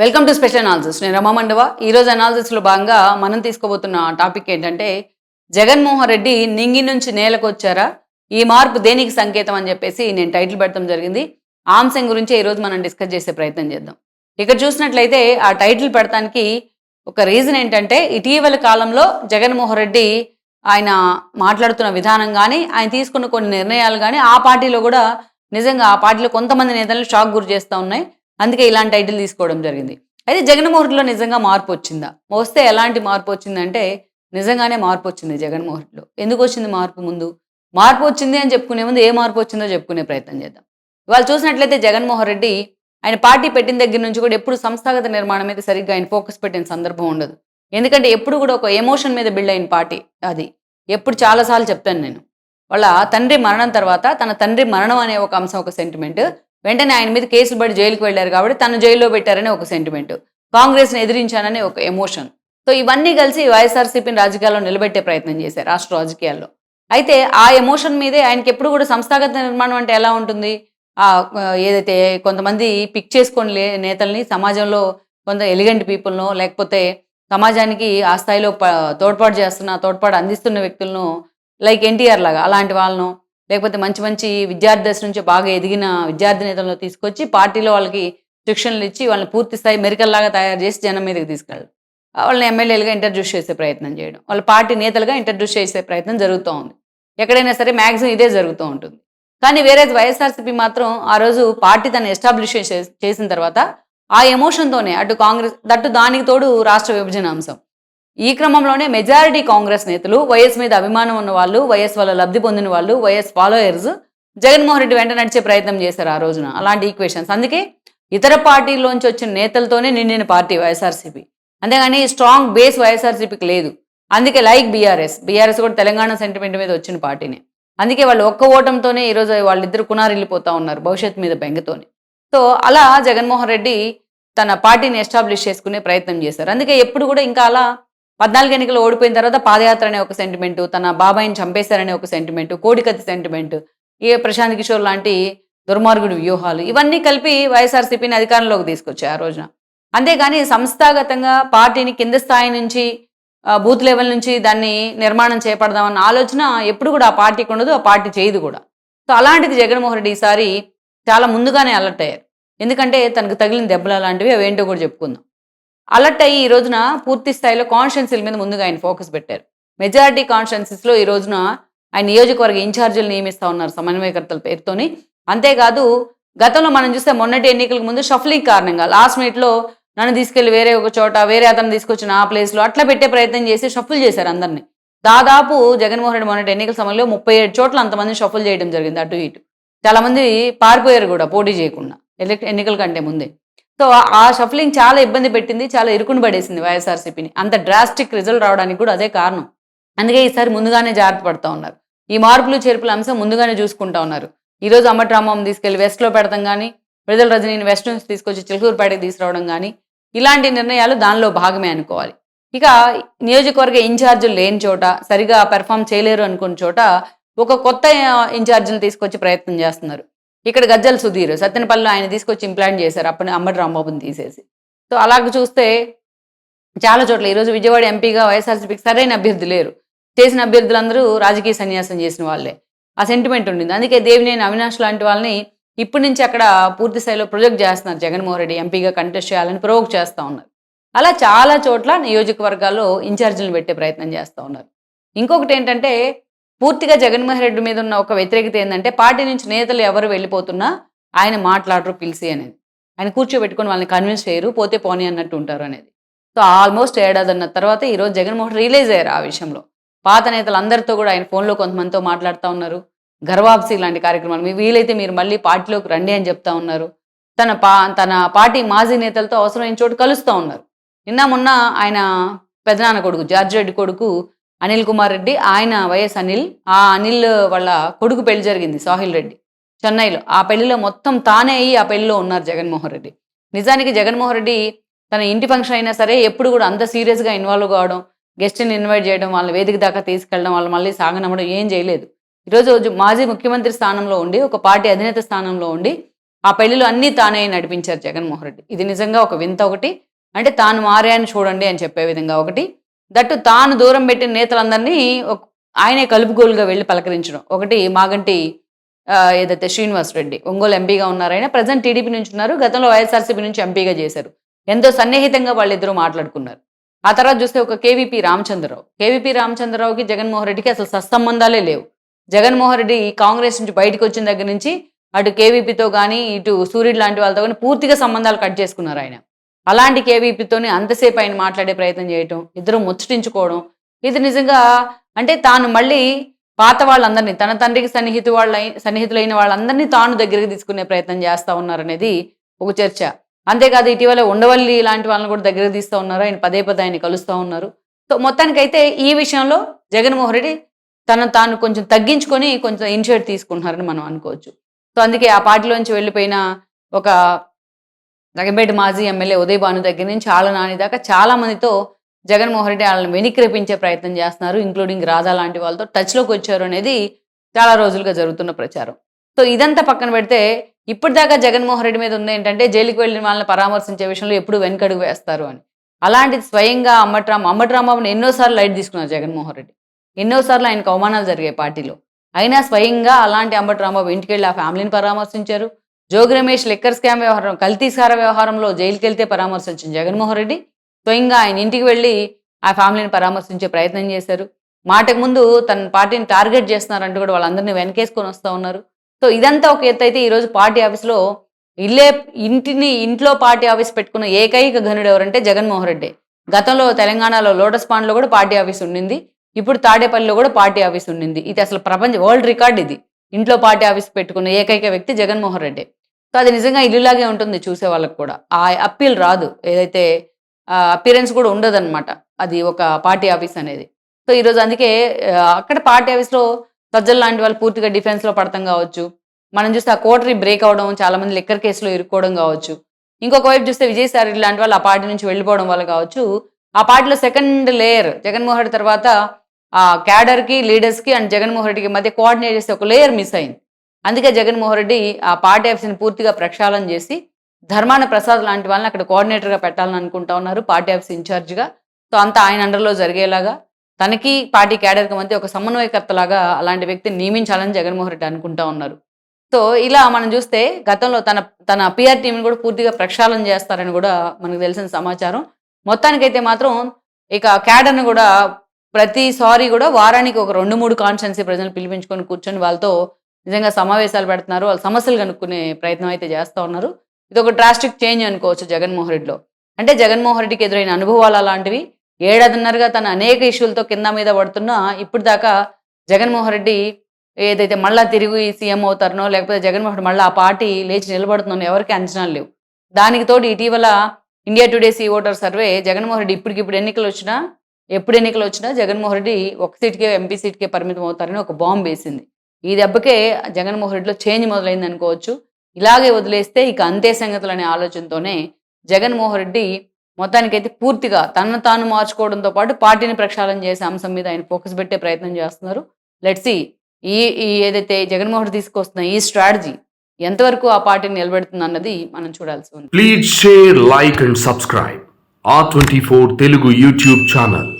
Welcome to special analysis. నేను రమా మండవ. ఈరోజు అనాలిసిస్లో భాగంగా మనం తీసుకోబోతున్న టాపిక్ ఏంటంటే, జగన్మోహన్ రెడ్డి నింగి నుంచి నేలకు వచ్చారా, ఈ మార్పు దేనికి సంకేతం అని చెప్పేసి నేను టైటిల్ పెట్టడం జరిగింది. ఆ అంశం గురించి ఈరోజు మనం డిస్కస్ చేసే ప్రయత్నం చేద్దాం. ఇక్కడ చూసినట్లయితే ఆ టైటిల్ పెడతానికి ఒక రీజన్ ఏంటంటే, ఇటీవల కాలంలో జగన్మోహన్ రెడ్డి ఆయన మాట్లాడుతున్న విధానం కానీ, ఆయన తీసుకున్న కొన్ని నిర్ణయాలు కానీ ఆ పార్టీలో కూడా నిజంగా ఆ పార్టీలో కొంతమంది నేతలను షాక్ గురి చేస్తూ ఉన్నాయి. అందుకే ఇలాంటి టైటిల్ తీసుకోవడం జరిగింది. అయితే జగన్మోహన్ రెడ్డిలో నిజంగా మార్పు వచ్చిందా? వస్తే ఎలాంటి మార్పు వచ్చిందంటే, నిజంగానే మార్పు వచ్చింది జగన్మోహన్ రెడ్డిలో. ఎందుకు వచ్చింది మార్పు ముందు? మార్పు వచ్చింది అని చెప్పుకునే ముందు ఏ మార్పు వచ్చిందో చెప్పుకునే ప్రయత్నం చేద్దాం. ఇవాళ చూసినట్లయితే జగన్మోహన్ రెడ్డి ఆయన పార్టీ పెట్టిన దగ్గర నుంచి కూడా ఎప్పుడు సంస్థాగత నిర్మాణం మీద సరిగ్గా ఆయన ఫోకస్ పెట్టిన సందర్భం ఉండదు. ఎందుకంటే ఎప్పుడు కూడా ఒక ఎమోషన్ మీద బిల్డ్ అయిన పార్టీ అది. ఎప్పుడు చాలాసార్లు చెప్తాను నేను. వాళ్ళ తండ్రి మరణం తర్వాత తన తండ్రి మరణం అనే ఒక అంశం, ఒక సెంటిమెంట్, వెంటనే ఆయన మీద కేసులు పడి జైలుకి వెళ్ళారు కాబట్టి తను జైల్లో పెట్టారని ఒక సెంటిమెంట్, కాంగ్రెస్ని ఎదిరించానని ఒక ఎమోషన్. సో ఇవన్నీ కలిసి వైఎస్ఆర్సీపీని రాజకీయాల్లో నిలబెట్టే ప్రయత్నం చేశారు రాష్ట్ర రాజకీయాల్లో. అయితే ఆ ఎమోషన్ మీదే ఆయనకి ఎప్పుడు కూడా సంస్థాగత నిర్మాణం అంటే ఎలా ఉంటుంది? ఆ ఏదైతే కొంతమంది పిక్ చేసుకొని నేతల్ని సమాజంలో కొంత ఎలిగెంట్ పీపుల్నో, లేకపోతే సమాజానికి ఆ స్థాయిలో తోడ్పాటు అందిస్తున్న వ్యక్తులను, లైక్ ఎన్టీఆర్ లాగా అలాంటి వాళ్ళను, లేకపోతే మంచి మంచి విద్యార్థి దశ నుంచి బాగా ఎదిగిన విద్యార్థి నేతలను తీసుకొచ్చి పార్టీలో వాళ్ళకి శిక్షణలు ఇచ్చి వాళ్ళని పూర్తి స్థాయి మెరికల్లాగా తయారు చేసి జనం మీదకి తీసుకెళ్ళాలి. వాళ్ళని ఎమ్మెల్యేలుగా ఇంట్రడ్యూస్ చేసే ప్రయత్నం చేయడం, వాళ్ళ పార్టీ నేతలుగా ఇంట్రడ్యూస్ చేసే ప్రయత్నం జరుగుతూ ఉంది. ఎక్కడైనా సరే మ్యాక్సిమం ఇదే జరుగుతూ ఉంటుంది. కానీ వేరే వైఎస్ఆర్సీపీ మాత్రం ఆ రోజు పార్టీ తను ఎస్టాబ్లిష్ చేసిన తర్వాత ఆ ఎమోషన్తోనే అటు కాంగ్రెస్ దానికి తోడు రాష్ట్ర విభజన అంశం. ఈ క్రమంలోనే మెజారిటీ కాంగ్రెస్ నేతలు, వైఎస్ మీద అభిమానం ఉన్న వాళ్ళు, వైఎస్ వల్ల లబ్ధి పొందిన వాళ్ళు, వైఎస్ ఫాలోయర్స్ జగన్మోహన్ రెడ్డి వెంట నడిచే ప్రయత్నం చేశారు ఆ రోజున. అలాంటి ఈక్వేషన్స్. అందుకే ఇతర పార్టీల్లోంచి వచ్చిన నేతలతోనే నిండిన పార్టీ వైఎస్ఆర్సీపీ. అంతేగాని స్ట్రాంగ్ బేస్ వైఎస్ఆర్సీపీకి లేదు. అందుకే లైక్ బీఆర్ఎస్ కూడా తెలంగాణ సెంటిమెంట్ మీద వచ్చిన పార్టీనే. అందుకే వాళ్ళు ఒక్క ఓటంతోనే ఈరోజు వాళ్ళిద్దరు కునారిల్లిపోతా ఉన్నారు భవిష్యత్తు మీద బెంగతోని. సో అలా జగన్మోహన్ రెడ్డి తన పార్టీని ఎస్టాబ్లిష్ చేసుకునే ప్రయత్నం చేశారు. అందుకే ఎప్పుడు కూడా ఇంకా అలా 14 ఎన్నికలు ఓడిపోయిన తర్వాత పాదయాత్ర అనే ఒక సెంటిమెంటు, తన బాబాయిని చంపేశారనే ఒక సెంటిమెంటు, కోడికత్తి సెంటిమెంట్, ప్రశాంత్ కిషోర్ లాంటి దుర్మార్గుడి వ్యూహాలు, ఇవన్నీ కలిపి వైఎస్ఆర్సీపీని అధికారంలోకి తీసుకొచ్చాయి ఆ రోజున. అంతేగాని సంస్థాగతంగా పార్టీని కింద స్థాయి నుంచి, బూత్ లెవెల్ నుంచి దాన్ని నిర్మాణం చేపడదామన్న ఆలోచన ఎప్పుడు కూడా ఆ పార్టీకి ఉండదు, ఆ పార్టీ చేయదు కూడా. సో అలాంటిది జగన్మోహన్ రెడ్డి ఈసారి చాలా ముందుగానే అలర్ట్ అయ్యారు. ఎందుకంటే తనకు తగిలిన దెబ్బలు అలాంటివి, అవేంటో కూడా చెప్పుకుందాం. అలర్ట్ అయ్యి ఈ రోజున పూర్తి స్థాయిలో కాన్స్టిట్యున్సీల మీద ముందుగా ఆయన ఫోకస్ పెట్టారు. మెజారిటీ కాన్స్టిట్యున్సీస్లో ఈ రోజున ఆయన నియోజకవర్గ ఇన్ఛార్జీలు నియమిస్తూ ఉన్నారు సమన్వయకర్తల పేరుతోని. అంతేకాదు గతంలో మనం చూస్తే మొన్నటి ఎన్నికలకు ముందు షఫ్లింగ్ కారణంగా లాస్ట్ మినిట్లో నన్ను తీసుకెళ్లి వేరే ఒక చోట, వేరే అతను తీసుకొచ్చిన ఆ ప్లేస్లో అట్లా పెట్టే ప్రయత్నం చేసి షఫుల్ చేశారు అందరినీ. దాదాపు జగన్మోహన్ రెడ్డి మొన్నటి ఎన్నికల సమయంలో 37 చోట్ల అంతమంది షఫుల్ చేయడం జరిగింది అటు ఇటు. చాలామంది పారిపోయారు కూడా పోటీ చేయకుండా ఎన్నికల కంటే ముందే. సో ఆ షఫ్లింగ్ చాలా ఇబ్బంది పెట్టింది, చాలా ఇరుకుని పడేసింది వైఎస్ఆర్సీపీని. అంత డ్రాస్టిక్ రిజల్ట్ రావడానికి కూడా అదే కారణం. అందుకే ఈసారి ముందుగానే జాగ్రత్త పడుతూ ఉన్నారు. ఈ మార్పులు చేర్పుల అంశం ముందుగానే చూసుకుంటా ఉన్నారు. ఈరోజు అంబటి రాంబాబుని తీసుకెళ్లి వెస్ట్లో పెడతాం కానీ, విడుదల రజనీని వెస్ట్ నుంచి తీసుకొచ్చి చిలుకూరుపేటకి తీసుకురావడం కానీ, ఇలాంటి నిర్ణయాలు దానిలో భాగమే అనుకోవాలి. ఇక నియోజకవర్గ ఇన్ఛార్జీలు లేని చోట, సరిగా పెర్ఫామ్ చేయలేరు అనుకున్న చోట ఒక కొత్త ఇన్ఛార్జీలు తీసుకొచ్చి ప్రయత్నం చేస్తున్నారు. ఇక్కడ గజ్జల సుధీర్ సత్తెనపల్లిలో ఆయన తీసుకొచ్చి ఇంప్లాంట్ చేశారు అప్పటి అంబటి రాంబాబుని తీసేసి. సో అలాగ చూస్తే చాలా చోట్ల ఈరోజు విజయవాడ ఎంపీగా వైఎస్ఆర్సీపీకి సరైన అభ్యర్థి లేరు. చేసిన అభ్యర్థులందరూ రాజకీయ సన్యాసం చేసిన వాళ్ళే. ఆ సెంటిమెంట్ ఉండింది. అందుకే దేవినేని అవినాష్ లాంటి వాళ్ళని ఇప్పటి నుంచి అక్కడ పూర్తి స్థాయిలో ప్రొజెక్ట్ చేస్తున్నారు. జగన్మోహన్ రెడ్డి ఎంపీగా కంటెస్ట్ చేయాలని ప్రొవోక్ చేస్తూ ఉన్నారు. అలా చాలా చోట్ల నియోజకవర్గాల్లో ఇన్ఛార్జీలను పెట్టే ప్రయత్నం చేస్తూ ఉన్నారు. ఇంకొకటి ఏంటంటే, పూర్తిగా జగన్మోహన్ రెడ్డి మీద ఉన్న ఒక వ్యతిరేకత ఏంటంటే, పార్టీ నుంచి నేతలు ఎవరు వెళ్ళిపోతున్నా ఆయన మాట్లాడరు పిలిచి అనేది. ఆయన కూర్చోబెట్టుకొని వాళ్ళని కన్విన్స్ చేయరు, పోతే పోనీ అన్నట్టు ఉంటారు అనేది. సో ఆల్మోస్ట్ ఏడాదన్న తర్వాత ఈరోజు జగన్మోహన్ రియలైజ్ అయ్యారు ఆ విషయంలో. పాత నేతలు అందరితో కూడా ఆయన ఫోన్లో కొంతమందితో మాట్లాడుతూ ఉన్నారు. గర్వాప్సి లాంటి కార్యక్రమాలు, మీ వీలైతే మీరు మళ్ళీ పార్టీలోకి రండి అని చెప్తా ఉన్నారు. తన పార్టీ మాజీ నేతలతో అవసరమైన చోటు కలుస్తూ ఉన్నారు. నిన్న మొన్న ఆయన పెదనాన్న కొడుకు జార్జి రెడ్డి కొడుకు అనిల్ కుమార్ రెడ్డి, ఆయన వైఎస్ అనిల్, ఆ అనిల్ వాళ్ళ కొడుకు పెళ్లి జరిగింది సాహిల్ రెడ్డి చెన్నైలో. ఆ పెళ్లిలో మొత్తం తానే అయ్యి ఆ పెళ్లిలో ఉన్నారు జగన్మోహన్ రెడ్డి. నిజానికి జగన్మోహన్ రెడ్డి తన ఇంటి ఫంక్షన్ అయినా సరే ఎప్పుడు కూడా అంత సీరియస్గా ఇన్వాల్వ్ కావడం, గెస్ట్ని ఇన్వైట్ చేయడం, వాళ్ళని వేదిక దాకా తీసుకెళ్ళడం, వాళ్ళు మళ్ళీ సాగనమ్మడం ఏం చేయలేదు. ఈరోజు మాజీ ముఖ్యమంత్రి స్థానంలో ఉండి, ఒక పార్టీ అధినేత స్థానంలో ఉండి ఆ పెళ్లిలో అన్నీ తానే నడిపించారు జగన్మోహన్ రెడ్డి. ఇది నిజంగా ఒక వింత ఒకటి. అంటే తాను మారాయని చూడండి అని చెప్పే విధంగా ఒకటి. దట్టు తాను దూరం పెట్టిన నేతలందరినీ ఆయనే కలుపుగోలుగా వెళ్ళి పలకరించడం. ఒకటి మాగంటి ఏదైతే శ్రీనివాస్ రెడ్డి ఒంగోలు ఎంపీగా ఉన్నారు. ఆయన ప్రజెంట్ టీడీపీ నుంచి ఉన్నారు. గతంలో వైఎస్ఆర్సీపీ నుంచి ఎంపీగా చేశారు. ఎంతో సన్నిహితంగా వాళ్ళిద్దరూ మాట్లాడుకున్నారు. ఆ తర్వాత చూస్తే ఒక కేవీపీ రామచంద్రరావు. కేవీపీ రామచంద్రరావుకి జగన్మోహన్ రెడ్డికి అసలు సత్సంబంధాలే లేవు. జగన్మోహన్ రెడ్డి కాంగ్రెస్ నుంచి బయటకు వచ్చిన దగ్గర నుంచి అటు కేవీపీతో కానీ ఇటు సూర్యుడు లాంటి వాళ్ళతో కానీ పూర్తిగా సంబంధాలు కట్ చేసుకున్నారు ఆయన. అలాంటి కేవీపీతోనే అంతసేపు ఆయన మాట్లాడే ప్రయత్నం చేయటం, ఇద్దరు ముచ్చటించుకోవడం, ఇది నిజంగా అంటే తాను మళ్ళీ పాత వాళ్ళందరినీ తన తండ్రికి సన్నిహితులైన వాళ్ళందరినీ తాను దగ్గరికి తీసుకునే ప్రయత్నం చేస్తూ ఉన్నారనేది ఒక చర్చ. అంతేకాదు ఇటీవల ఉండవల్లి లాంటి వాళ్ళని కూడా దగ్గరికి తీస్తూ ఉన్నారు. ఆయన పదే పదే ఆయన కలుస్తూ ఉన్నారు. సో మొత్తానికైతే ఈ విషయంలో జగన్మోహన్ రెడ్డి తాను కొంచెం తగ్గించుకొని కొంచెం ఇనిషియేట్ తీసుకుంటున్నారని మనం అనుకోవచ్చు. సో అందుకే ఆ పార్టీలోంచి వెళ్ళిపోయిన ఒక జగన్పేట మాజీ ఎమ్మెల్యే ఉదయ్ భాను దగ్గర నుంచి ఆళ్ళ నాని దాకా చాలా మందితో జగన్మోహన్ రెడ్డి వాళ్ళని వెనక్కి రప్పించే ప్రయత్నం చేస్తున్నారు. ఇంక్లూడింగ్ రాధా లాంటి వాళ్ళతో టచ్లోకి వచ్చారు అనేది చాలా రోజులుగా జరుగుతున్న ప్రచారం. సో ఇదంతా పక్కన పెడితే ఇప్పటిదాకా జగన్మోహన్ రెడ్డి మీద ఉంది ఏంటంటే జైలుకి వెళ్ళిన వాళ్ళని పరామర్శించే విషయంలో ఎప్పుడు వెనకడుగు వేస్తారు అని. అలాంటిది స్వయంగా అంబట్రాంబాబుని ఎన్నోసార్లు లైట్ తీసుకున్నారు జగన్మోహన్ రెడ్డి. ఎన్నోసార్లు ఆయనకు అవమానాలు జరిగాయి పార్టీలో. అయినా స్వయంగా అలాంటి అంబట్రాంబాబు ఇంటికి వెళ్ళి ఆ ఫ్యామిలీని పరామర్శించారు. జోగి రమేష్ లిక్కర్ స్కామ్ వ్యవహారం, కల్తీసార వ్యవహారంలో జైలుకి వెళ్తే పరామర్శించిన జగన్మోహన్ రెడ్డి స్వయంగా ఆయన ఇంటికి వెళ్ళి ఆ ఫ్యామిలీని పరామర్శించే ప్రయత్నం చేశారు. మాటకు ముందు తన పార్టీని టార్గెట్ చేస్తున్నారంటూ కూడా వాళ్ళందరినీ వెనకేసుకొని వస్తూ ఉన్నారు. సో ఇదంతా ఒక ఎత్తు అయితే ఈరోజు పార్టీ ఆఫీస్లో ఇంట్లో పార్టీ ఆఫీస్ పెట్టుకున్న ఏకైక ఘనుడు ఎవరంటే జగన్మోహన్ రెడ్డి. గతంలో తెలంగాణలో లోటస్ పాండ్లో కూడా పార్టీ ఆఫీస్ ఉండింది. ఇప్పుడు తాడేపల్లిలో కూడా పార్టీ ఆఫీస్ ఉండింది. ఇది అసలు వరల్డ్ రికార్డ్ ఇది. ఇంట్లో పార్టీ ఆఫీస్ పెట్టుకున్న ఏకైక వ్యక్తి జగన్మోహన్ రెడ్డి. సో అది నిజంగా ఇల్లులాగే ఉంటుంది చూసే వాళ్ళకు కూడా. ఆ అప్పీల్ రాదు, ఏదైతే అపీరెన్స్ కూడా ఉండదన్నమాట అది ఒక పార్టీ ఆఫీస్ అనేది. సో ఈరోజు అందుకే అక్కడ పార్టీ ఆఫీస్లో సజ్జల లాంటి వాళ్ళు పూర్తిగా డిఫెన్స్లో పడతాం కావచ్చు. మనం చూస్తే ఆ కోటరీ బ్రేక్ అవడం, చాలా మంది లిక్కర్ కేసులో ఇరుక్కోవడం కావచ్చు. ఇంకొక వైపు చూస్తే విజయసాయి లాంటి వాళ్ళు ఆ పార్టీ నుంచి వెళ్ళిపోవడం వల్ల కావచ్చు. ఆ పార్టీలో సెకండ్ లేయర్ జగన్మోహన్ రెడ్డి తర్వాత ఆ క్యాడర్కి, లీడర్స్కి అండ్ జగన్మోహన్ రెడ్డికి మధ్య కోఆర్డినేట్ చేస్తే ఒక లేయర్ మిస్ అయింది. అందుకే జగన్మోహన్ రెడ్డి ఆ పార్టీ ఆఫీస్ని పూర్తిగా ప్రక్షాళన చేసి ధర్మాన ప్రసాద్ లాంటి వాళ్ళని అక్కడ కోఆర్డినేటర్గా పెట్టాలని అనుకుంటా ఉన్నారు, పార్టీ ఆఫీస్ ఇన్ఛార్జ్గా. సో అంతా ఆయన అండర్లో జరిగేలాగా తనకి పార్టీ క్యాడర్కి మధ్య ఒక సమన్వయకర్తలాగా అలాంటి వ్యక్తిని నియమించాలని జగన్మోహన్ రెడ్డి అనుకుంటా ఉన్నారు. సో ఇలా మనం చూస్తే గతంలో తన పిఆర్ టీంని కూడా పూర్తిగా ప్రక్షాళన చేస్తారని కూడా మనకు తెలిసిన సమాచారం. మొత్తానికైతే మాత్రం ఇక క్యాడర్ని కూడా ప్రతిసారి కూడా వారానికి ఒక 2-3 కాన్స్టిట్యున్సీ ప్రజలు పిలిపించుకొని కూర్చొని వాళ్ళతో నిజంగా సమావేశాలు పెడుతున్నారు. వాళ్ళ సమస్యలు కనుక్కునే ప్రయత్నం అయితే చేస్తూ ఉన్నారు. ఇది ఒక డ్రాస్టిక్ చేంజ్ అనుకోవచ్చు జగన్మోహన్ రెడ్డిలో. అంటే జగన్మోహన్ రెడ్డికి ఎదురైన అనుభవాలు అలాంటివి. ఏడాదిన్నరగా తన అనేక ఇష్యూలతో కింద మీద పడుతున్నా ఇప్పటిదాకా జగన్మోహన్ రెడ్డి ఏదైతే మళ్ళా తిరిగి సీఎం అవుతారనో లేకపోతే జగన్మోహన్ రెడ్డి మళ్ళీ ఆ పార్టీ లేచి నిలబడుతుందో ఎవరికి అంచనాలు లేవు. దానికి తోడు ఇటీవల India Today C voter survey Jaganmohan Reddy ఎప్పుడు ఎన్నికలు వచ్చినా జగన్మోహన్ రెడ్డి ఒక సీట్కే ఎంపీ సీట్కే పరిమితం అవుతారని ఒక బాంబు వేసింది. ఈ దెబ్బకే జగన్మోహన్ రెడ్డిలో చేంజ్ మొదలైంది అనుకోవచ్చు. ఇలాగే వదిలేస్తే ఇక అంతే సంగతులు అనే ఆలోచనతోనే జగన్మోహన్ రెడ్డి మొత్తానికైతే పూర్తిగా తనను తాను మార్చుకోవడంతో పాటు పార్టీని ప్రక్షాళన చేసే అంశం మీద ఆయన ఫోకస్ పెట్టే ప్రయత్నం చేస్తున్నారు. లెట్స్ సీ ఈ ఏదైతే జగన్మోహన్ రెడ్డి తీసుకొస్తున్న ఈ స్ట్రాటజీ ఎంతవరకు ఆ పార్టీని నిలబెడుతుంది అన్నది మనం చూడాల్సి ఉంది. Please share, like and subscribe R24 Telugu YouTube channel.